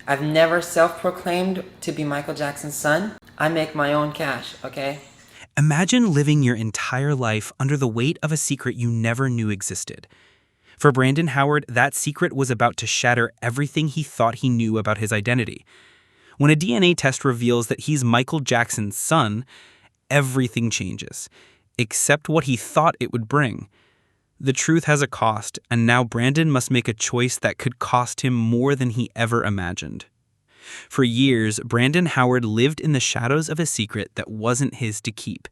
I've never self-proclaimed to be Michael Jackson's son. I make my own cash, okay? Imagine living your entire life under the weight of a secret you never knew existed. For Brandon Howard, that secret was about to shatter everything he thought he knew about his identity. When a DNA test reveals that he's Michael Jackson's son, everything changes, except what he thought it would bring. The truth has a cost, and now Brandon must make a choice that could cost him more than he ever imagined. For years, Brandon Howard lived in the shadows of a secret that wasn't his to keep.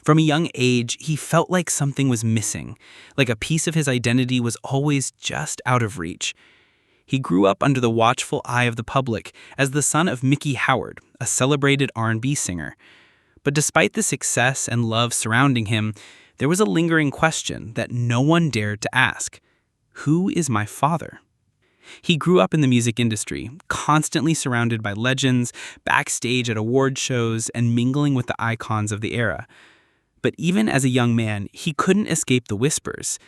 From a young age, he felt like something was missing, like a piece of his identity was always just out of reach. He grew up under the watchful eye of the public as the son of Mickey Howard, a celebrated R&B singer. But despite the success and love surrounding him, there was a lingering question that no one dared to ask. Who is my father? He grew up in the music industry, constantly surrounded by legends, backstage at award shows, and mingling with the icons of the era. But even as a young man, he couldn't escape the whispers.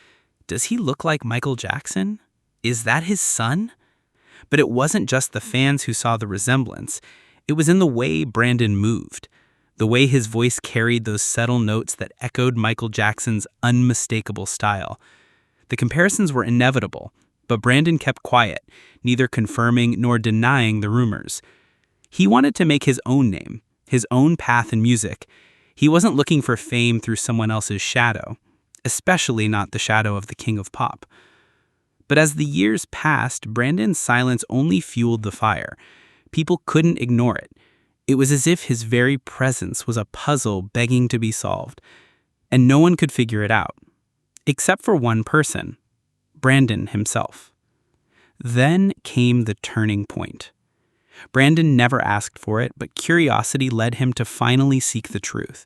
Does he look like Michael Jackson? Is that his son? But it wasn't just the fans who saw the resemblance. It was in the way Brandon moved, the way his voice carried those subtle notes that echoed Michael Jackson's unmistakable style. The comparisons were inevitable, but Brandon kept quiet, neither confirming nor denying the rumors. He wanted to make his own name, his own path in music. He wasn't looking for fame through someone else's shadow, especially not the shadow of the king of pop. But as the years passed, Brandon's silence only fueled the fire. People couldn't ignore it. It was as if his very presence was a puzzle begging to be solved, and no one could figure it out, except for one person, Brandon himself. Then came the turning point. Brandon never asked for it, but curiosity led him to finally seek the truth.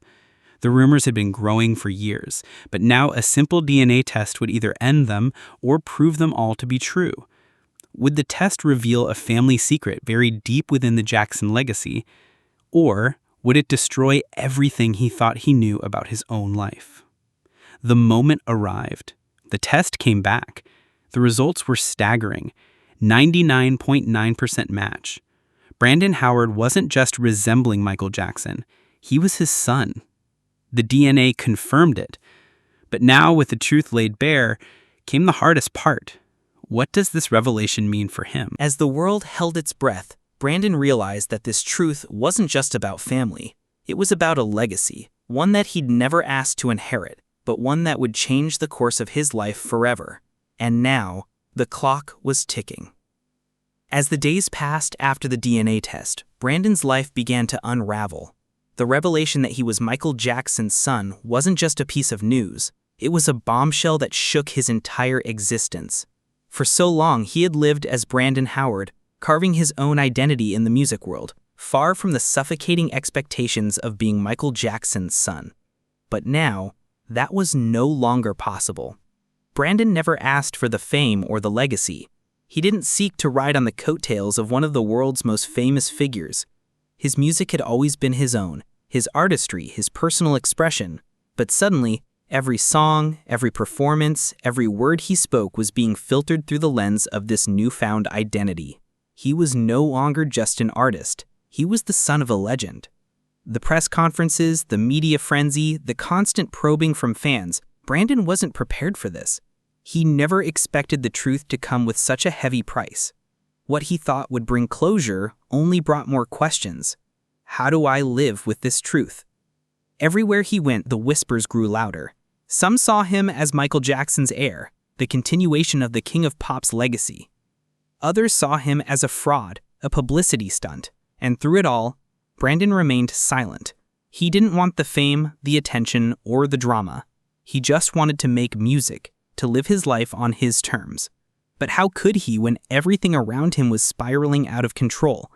The rumors had been growing for years, but now a simple DNA test would either end them or prove them all to be true. Would the test reveal a family secret buried deep within the Jackson legacy, or would it destroy everything he thought he knew about his own life? The moment arrived. The test came back. The results were staggering. 99.9% match. Brandon Howard wasn't just resembling Michael Jackson. He was his son. The DNA confirmed it. But now, with the truth laid bare, came the hardest part. What does this revelation mean for him? As the world held its breath, Brandon realized that this truth wasn't just about family. It was about a legacy, one that he'd never asked to inherit, but one that would change the course of his life forever. And now, the clock was ticking. As the days passed after the DNA test, Brandon's life began to unravel. The revelation that he was Michael Jackson's son wasn't just a piece of news. It was a bombshell that shook his entire existence. For so long, he had lived as Brandon Howard, carving his own identity in the music world, far from the suffocating expectations of being Michael Jackson's son. But now, that was no longer possible. Brandon never asked for the fame or the legacy. He didn't seek to ride on the coattails of one of the world's most famous figures. His music had always been his own, his artistry, his personal expression. But suddenly, every song, every performance, every word he spoke was being filtered through the lens of this newfound identity. He was no longer just an artist. He was the son of a legend. The press conferences, the media frenzy, the constant probing from fans, Brandon wasn't prepared for this. He never expected the truth to come with such a heavy price. What he thought would bring closure only brought more questions. How do I live with this truth? Everywhere he went, the whispers grew louder. Some saw him as Michael Jackson's heir, the continuation of the King of Pop's legacy. Others saw him as a fraud, a publicity stunt, and through it all, Brandon remained silent. He didn't want the fame, the attention, or the drama. He just wanted to make music, to live his life on his terms. But how could he when everything around him was spiraling out of control?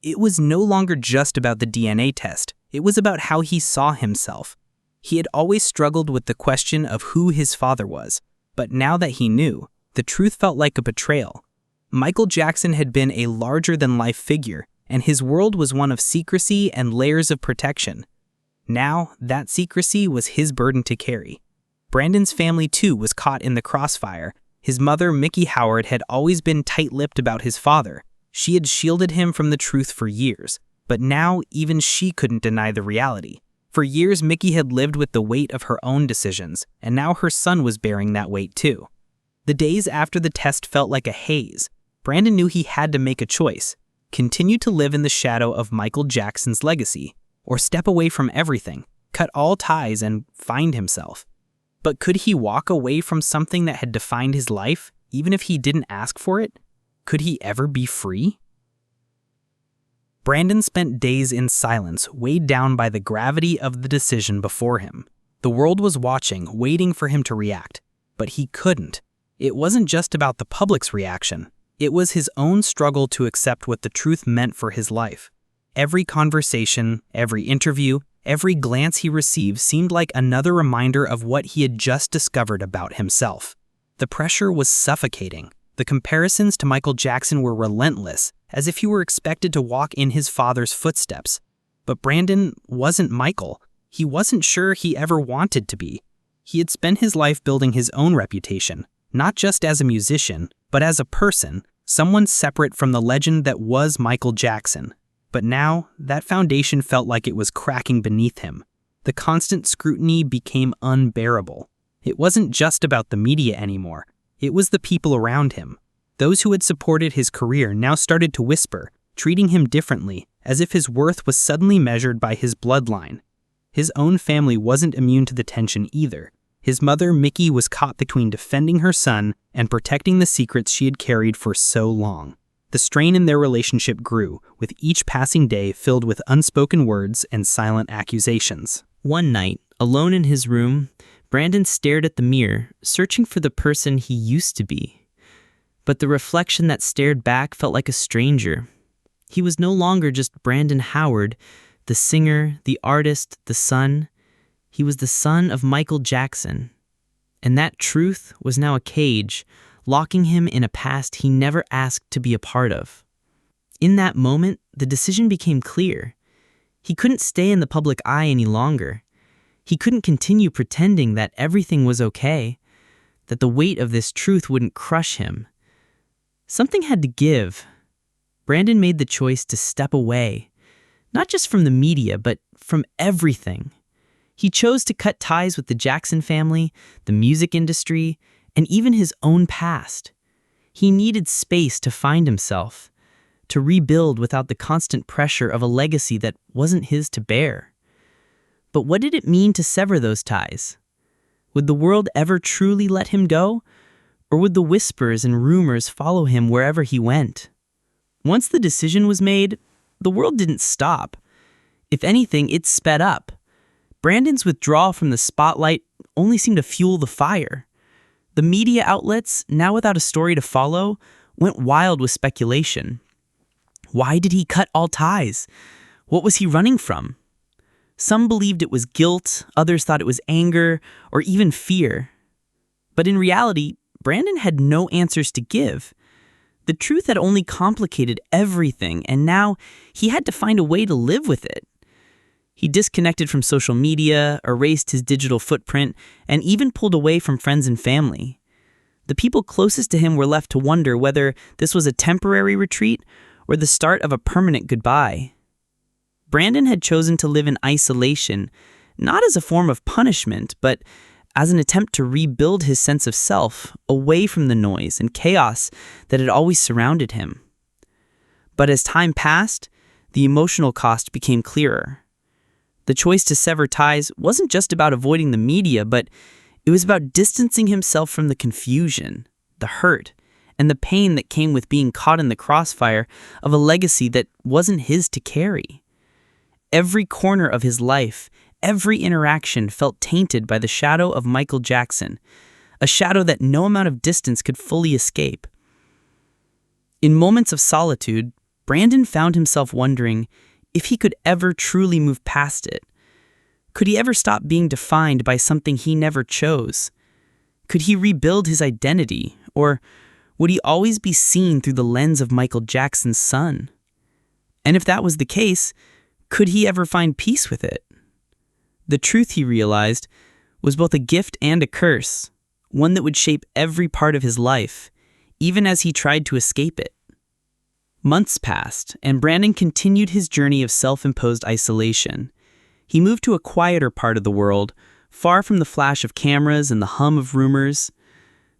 It was no longer just about the DNA test. It was about how he saw himself. He had always struggled with the question of who his father was, but now that he knew, the truth felt like a betrayal. Michael Jackson had been a larger-than-life figure, and his world was one of secrecy and layers of protection. Now, that secrecy was his burden to carry. Brandon's family, too, was caught in the crossfire. His mother, Mickey Howard, had always been tight-lipped about his father. She had shielded him from the truth for years, but now even she couldn't deny the reality. For years, Mickey had lived with the weight of her own decisions, and now her son was bearing that weight too. The days after the test felt like a haze. Brandon knew he had to make a choice: continue to live in the shadow of Michael Jackson's legacy, or step away from everything, cut all ties, and find himself. But could he walk away from something that had defined his life, even if he didn't ask for it? Could he ever be free? Brandon spent days in silence, weighed down by the gravity of the decision before him. The world was watching, waiting for him to react, but he couldn't. It wasn't just about the public's reaction. It was his own struggle to accept what the truth meant for his life. Every conversation, every interview, every glance he received seemed like another reminder of what he had just discovered about himself. The pressure was suffocating. The comparisons to Michael Jackson were relentless, as if he were expected to walk in his father's footsteps. But Brandon wasn't Michael. He wasn't sure he ever wanted to be. He had spent his life building his own reputation, not just as a musician, but as a person, someone separate from the legend that was Michael Jackson. But now, that foundation felt like it was cracking beneath him. The constant scrutiny became unbearable. It wasn't just about the media anymore. It was the people around him. Those who had supported his career now started to whisper, treating him differently, as if his worth was suddenly measured by his bloodline. His own family wasn't immune to the tension either. His mother, Mickey, was caught between defending her son and protecting the secrets she had carried for so long. The strain in their relationship grew, with each passing day filled with unspoken words and silent accusations. One night, alone in his room, Brandon stared at the mirror, searching for the person he used to be. But the reflection that stared back felt like a stranger. He was no longer just Brandon Howard, the singer, the artist, the son. He was the son of Michael Jackson. And that truth was now a cage, locking him in a past he never asked to be a part of. In that moment, the decision became clear. He couldn't stay in the public eye any longer. He couldn't continue pretending that everything was okay, that the weight of this truth wouldn't crush him. Something had to give. Brandon made the choice to step away, not just from the media, but from everything. He chose to cut ties with the Jackson family, the music industry, and even his own past. He needed space to find himself, to rebuild without the constant pressure of a legacy that wasn't his to bear. But what did it mean to sever those ties? Would the world ever truly let him go? Or would the whispers and rumors follow him wherever he went? Once the decision was made, the world didn't stop. If anything, it sped up. Brandon's withdrawal from the spotlight only seemed to fuel the fire. The media outlets, now without a story to follow, went wild with speculation. Why did he cut all ties? What was he running from? Some believed it was guilt, others thought it was anger, or even fear. But in reality, Brandon had no answers to give. The truth had only complicated everything, and now he had to find a way to live with it. He disconnected from social media, erased his digital footprint, and even pulled away from friends and family. The people closest to him were left to wonder whether this was a temporary retreat or the start of a permanent goodbye. Brandon had chosen to live in isolation, not as a form of punishment, but as an attempt to rebuild his sense of self away from the noise and chaos that had always surrounded him. But as time passed, the emotional cost became clearer. The choice to sever ties wasn't just about avoiding the media, but it was about distancing himself from the confusion, the hurt, and the pain that came with being caught in the crossfire of a legacy that wasn't his to carry. Every corner of his life, every interaction felt tainted by the shadow of Michael Jackson, a shadow that no amount of distance could fully escape. In moments of solitude, Brandon found himself wondering if he could ever truly move past it. Could he ever stop being defined by something he never chose? Could he rebuild his identity, or would he always be seen through the lens of Michael Jackson's son? And if that was the case, could he ever find peace with it? The truth, he realized, was both a gift and a curse, one that would shape every part of his life, even as he tried to escape it. Months passed, and Brandon continued his journey of self-imposed isolation. He moved to a quieter part of the world, far from the flash of cameras and the hum of rumors.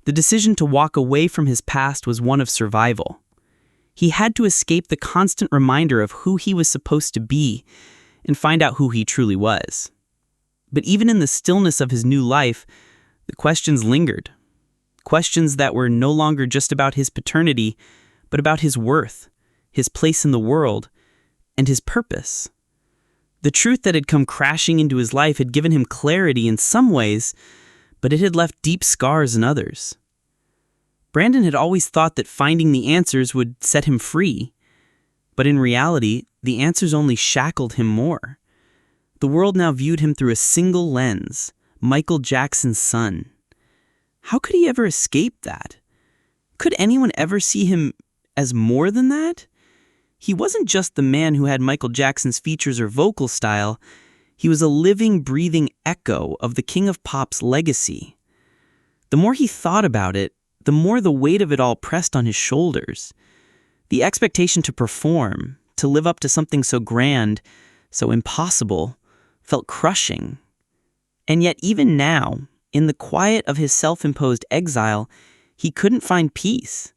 The decision to walk away from his past was one of survival. He had to escape the constant reminder of who he was supposed to be and find out who he truly was. But even in the stillness of his new life, the questions lingered. Questions that were no longer just about his paternity, but about his worth, his place in the world, and his purpose. The truth that had come crashing into his life had given him clarity in some ways, but it had left deep scars in others. Brandon had always thought that finding the answers would set him free, but in reality, the answers only shackled him more. The world now viewed him through a single lens, Michael Jackson's son. How could he ever escape that? Could anyone ever see him as more than that? He wasn't just the man who had Michael Jackson's features or vocal style. He was a living, breathing echo of the King of Pop's legacy. The more he thought about it, the more the weight of it all pressed on his shoulders. The expectation to perform, to live up to something so grand, so impossible, felt crushing. And yet even now, in the quiet of his self-imposed exile, he couldn't find peace.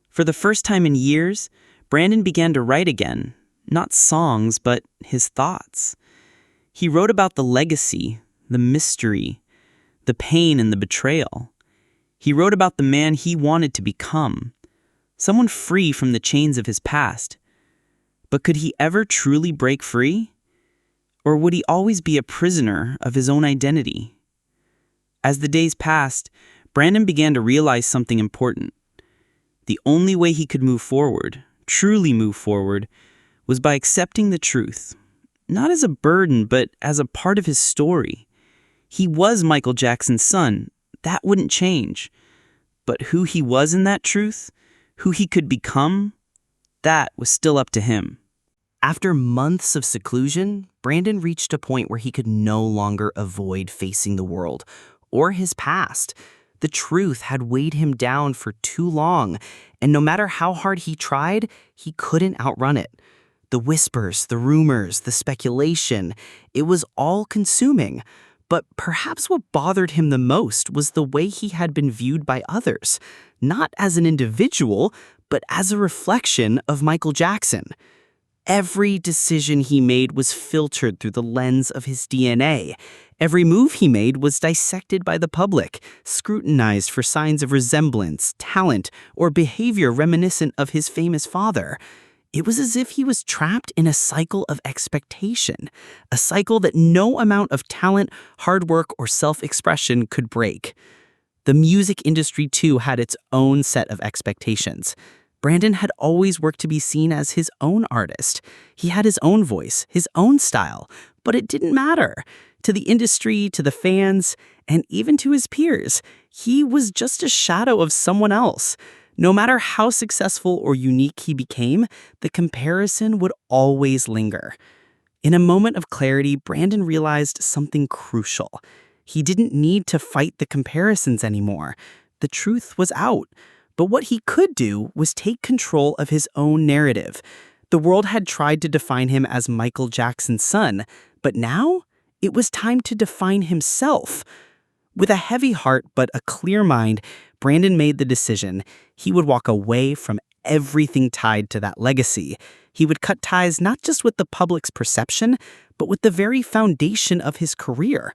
For the first time in years, Brandon began to write again, not songs, but his thoughts. He wrote about the legacy, the mystery, the pain and the betrayal. He wrote about the man he wanted to become, someone free from the chains of his past. But could he ever truly break free? Or would he always be a prisoner of his own identity? As the days passed, Brandon began to realize something important. The only way he could move forward, truly move forward, was by accepting the truth, not as a burden, but as a part of his story. He was Michael Jackson's son. That wouldn't change. But who he was in that truth, who he could become, that was still up to him. After months of seclusion, Brandon reached a point where he could no longer avoid facing the world or his past. The truth had weighed him down for too long, and no matter how hard he tried, he couldn't outrun it. The whispers, the rumors, the speculation, it was all consuming. But perhaps what bothered him the most was the way he had been viewed by others, not as an individual, but as a reflection of Michael Jackson. Every decision he made was filtered through the lens of his DNA. Every move he made was dissected by the public, scrutinized for signs of resemblance, talent, or behavior reminiscent of his famous father. It was as if he was trapped in a cycle of expectation, a cycle that no amount of talent, hard work, or self-expression could break. The music industry, too, had its own set of expectations. Brandon had always worked to be seen as his own artist. He had his own voice, his own style, but it didn't matter. To the industry, to the fans, and even to his peers, he was just a shadow of someone else. No matter how successful or unique he became, the comparison would always linger. In a moment of clarity, Brandon realized something crucial. He didn't need to fight the comparisons anymore. The truth was out. But what he could do was take control of his own narrative. The world had tried to define him as Michael Jackson's son, but now it was time to define himself. With a heavy heart but a clear mind, Brandon made the decision. He would walk away from everything tied to that legacy. He would cut ties not just with the public's perception, but with the very foundation of his career.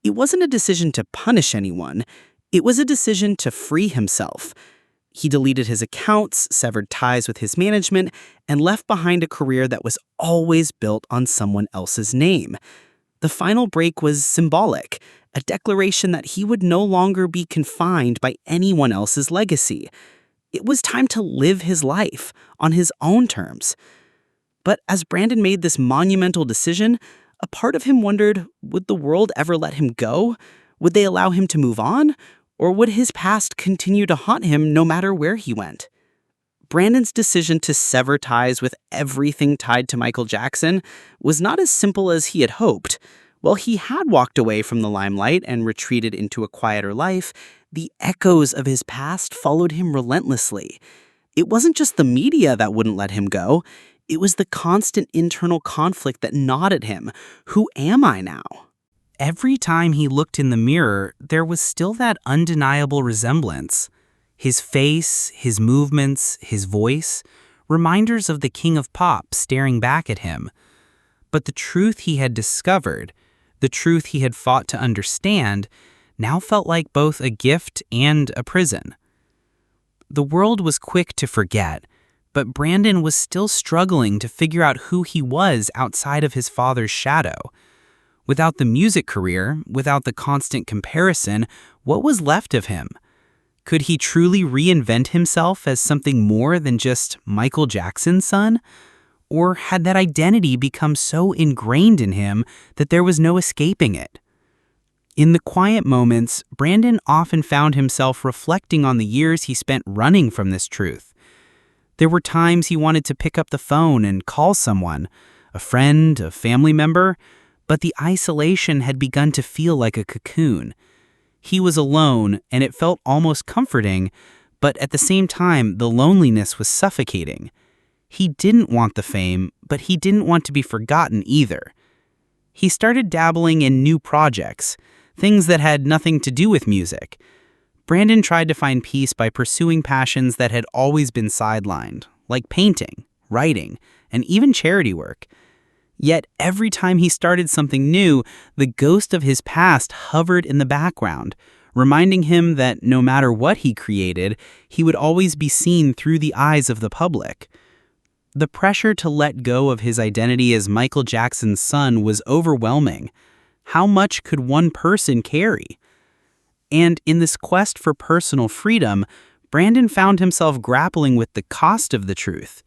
It wasn't a decision to punish anyone. It was a decision to free himself. He deleted his accounts, severed ties with his management, and left behind a career that was always built on someone else's name. The final break was symbolic, a declaration that he would no longer be confined by anyone else's legacy. It was time to live his life on his own terms. But as Brandon made this monumental decision, a part of him wondered, would the world ever let him go? Would they allow him to move on? Or would his past continue to haunt him no matter where he went? Brandon's decision to sever ties with everything tied to Michael Jackson was not as simple as he had hoped. While he had walked away from the limelight and retreated into a quieter life, the echoes of his past followed him relentlessly. It wasn't just the media that wouldn't let him go. It was the constant internal conflict that gnawed at him. Who am I now? Every time he looked in the mirror, there was still that undeniable resemblance. His face, his movements, his voice, reminders of the king of pop staring back at him. But the truth he had discovered, the truth he had fought to understand, now felt like both a gift and a prison. The world was quick to forget, but Brandon was still struggling to figure out who he was outside of his father's shadow. Without the music career, without the constant comparison, what was left of him? Could he truly reinvent himself as something more than just Michael Jackson's son? Or had that identity become so ingrained in him that there was no escaping it? In the quiet moments, Brandon often found himself reflecting on the years he spent running from this truth. There were times he wanted to pick up the phone and call someone, a friend, a family member, but the isolation had begun to feel like a cocoon. He was alone, and it felt almost comforting, but at the same time, the loneliness was suffocating. He didn't want the fame, but he didn't want to be forgotten either. He started dabbling in new projects, things that had nothing to do with music. Brandon tried to find peace by pursuing passions that had always been sidelined, like painting, writing, and even charity work. Yet every time he started something new, the ghost of his past hovered in the background, reminding him that no matter what he created, he would always be seen through the eyes of the public. The pressure to let go of his identity as Michael Jackson's son was overwhelming. How much could one person carry? And in this quest for personal freedom, Brandon found himself grappling with the cost of the truth.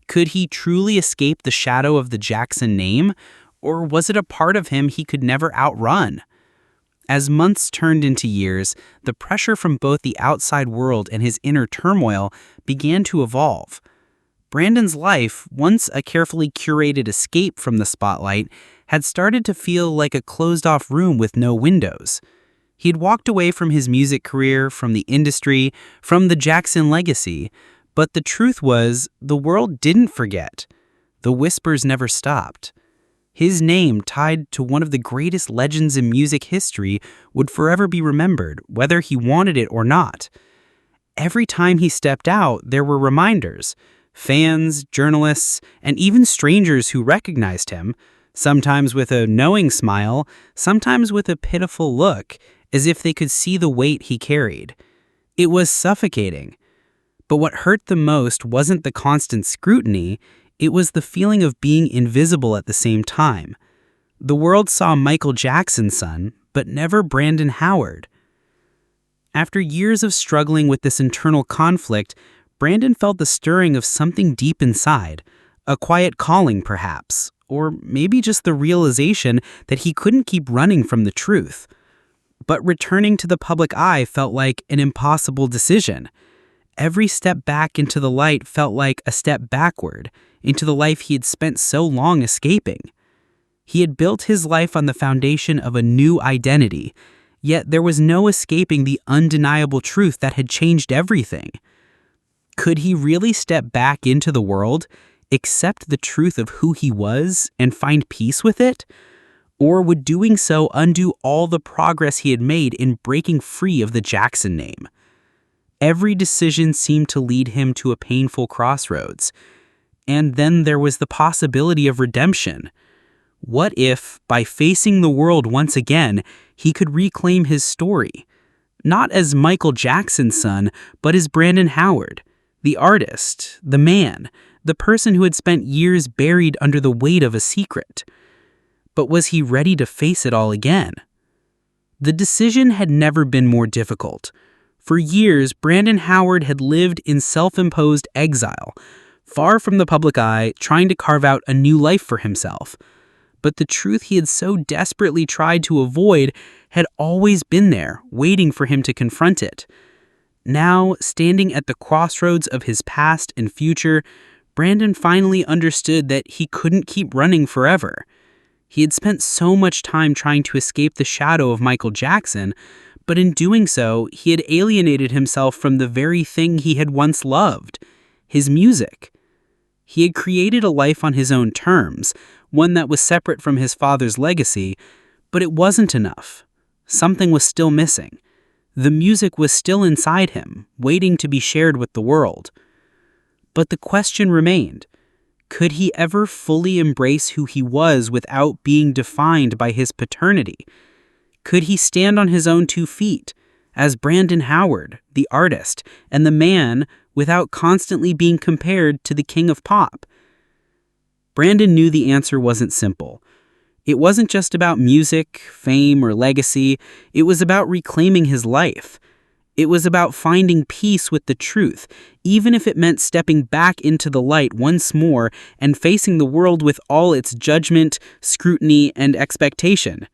Could he truly escape the shadow of the Jackson name, or was it a part of him he could never outrun? As months turned into years, the pressure from both the outside world and his inner turmoil began to evolve. Brandon's life, once a carefully curated escape from the spotlight, had started to feel like a closed-off room with no windows. He had walked away from his music career, from the industry, from the Jackson legacy, but the truth was, the world didn't forget. The whispers never stopped. His name, tied to one of the greatest legends in music history, would forever be remembered, whether he wanted it or not. Every time he stepped out, there were reminders. Fans, journalists, and even strangers who recognized him, sometimes with a knowing smile, sometimes with a pitiful look, as if they could see the weight he carried. It was suffocating. But what hurt the most wasn't the constant scrutiny, it was the feeling of being invisible at the same time. The world saw Michael Jackson's son, but never Brandon Howard. After years of struggling with this internal conflict, Brandon felt the stirring of something deep inside, a quiet calling perhaps, or maybe just the realization that he couldn't keep running from the truth. But returning to the public eye felt like an impossible decision. Every step back into the light felt like a step backward, into the life he had spent so long escaping. He had built his life on the foundation of a new identity, yet there was no escaping the undeniable truth that had changed everything. Could he really step back into the world, accept the truth of who he was, and find peace with it? Or would doing so undo all the progress he had made in breaking free of the Jackson name? Every decision seemed to lead him to a painful crossroads. And then there was the possibility of redemption. What if, by facing the world once again, he could reclaim his story? Not as Michael Jackson's son, but as Brandon Howard, the artist, the man, the person who had spent years buried under the weight of a secret. But was he ready to face it all again? The decision had never been more difficult. For years, Brandon Howard had lived in self-imposed exile, far from the public eye, trying to carve out a new life for himself. But the truth he had so desperately tried to avoid had always been there, waiting for him to confront it. Now, standing at the crossroads of his past and future, Brandon finally understood that he couldn't keep running forever. He had spent so much time trying to escape the shadow of Michael Jackson, But in doing so, he had alienated himself from the very thing he had once loved, his music. He had created a life on his own terms, one that was separate from his father's legacy, but it wasn't enough. Something was still missing. The music was still inside him, waiting to be shared with the world. But the question remained, could he ever fully embrace who he was without being defined by his paternity? Could he stand on his own 2 feet, as Brandon Howard, the artist, and the man, without constantly being compared to the king of pop? Brandon knew the answer wasn't simple. It wasn't just about music, fame, or legacy. It was about reclaiming his life. It was about finding peace with the truth, even if it meant stepping back into the light once more and facing the world with all its judgment, scrutiny, and expectation.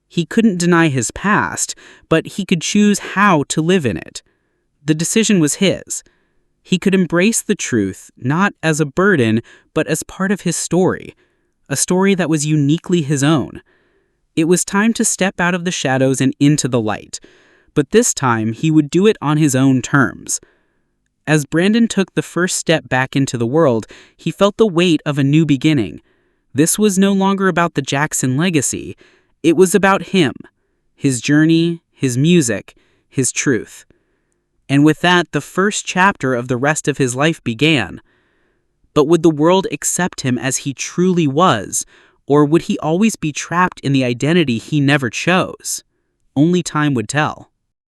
He couldn't deny his past, but he could choose how to live in it. The decision was his. He could embrace the truth, not as a burden, but as part of his story. A story that was uniquely his own. It was time to step out of the shadows and into the light, but this time he would do it on his own terms. As Brandon took the first step back into the world, he felt the weight of a new beginning. This was no longer about the Jackson legacy. It was about him, his journey, his music, his truth. And with that, the first chapter of the rest of his life began. But would the world accept him as he truly was, or would he always be trapped in the identity he never chose? Only time would tell.